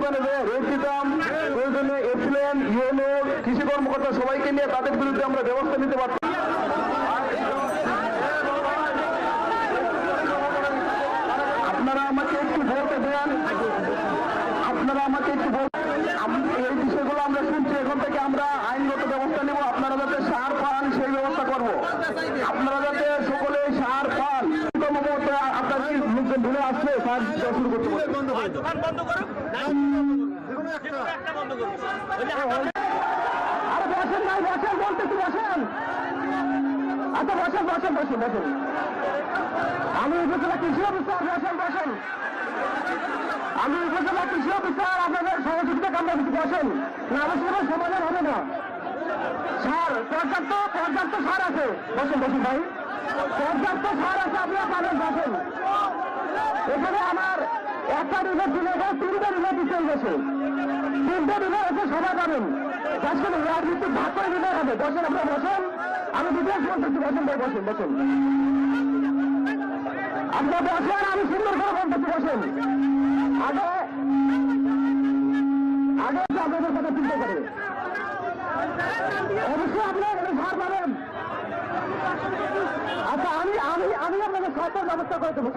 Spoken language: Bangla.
রেট দিতাম, প্রয়োজনে এফএলএন, ইউএনও, কৃষি কর্মকর্তা সবাইকে নিয়ে তাদের বিরুদ্ধে আমরা ব্যবস্থা নিতে পারতাম। আপনারা আমাকে একটু বলতে দেন, আপনারা আমাকে একটু এই বিষয়গুলো আমরা শুনছি, এখন থেকে আমরা আইনগত ব্যবস্থা নেব। আপনারা যাতে সার পান সেই ব্যবস্থা করব। আপনারা যাতে সকলে সার পান। আপনার কি লোকজন ভুলে আসছে সার শুরু করতে আরে বসেন নাই, বসেন বলতেছি, বসেন। আচ্ছা বসেন বসেন বসেন বসেন। আমি উপজেলা কৃষি অফিসার, বসেন বসেন। আমি উপজেলা কৃষি অফিসার, আপনাদের সহযোগিতা কামনা করছি, বসেন। না বসলে সমাধান হবে না। সার পর্যাপ্ত সার আছে, বসেন বসেন ভাই, পর্যাপ্ত সার আছে, আপনারা পাবেন, বসেন। এখানে আমার একটা রিভার দিলে এখানে 3টে রিভার দিতে গেছে, 3টে রিভার আছে, সবাই পাবেন। বসেন, এর ভিত্তি ভাগ করে দিতে হবে, বসেন, আপনারা বসেন। আমি ডিটেলস বলতেছি, বসেন ভাই, বসেন বসেন। আপনারা বসেন, আমি সুন্দর করে বলতেছি, বসেন। আগে আপনাদের কথা চিন্তা করে অবশ্যই আপনারা এখানে সার পাবেন। আচ্ছা আমি আপনাদের সব ব্যবস্থা করে দেবো।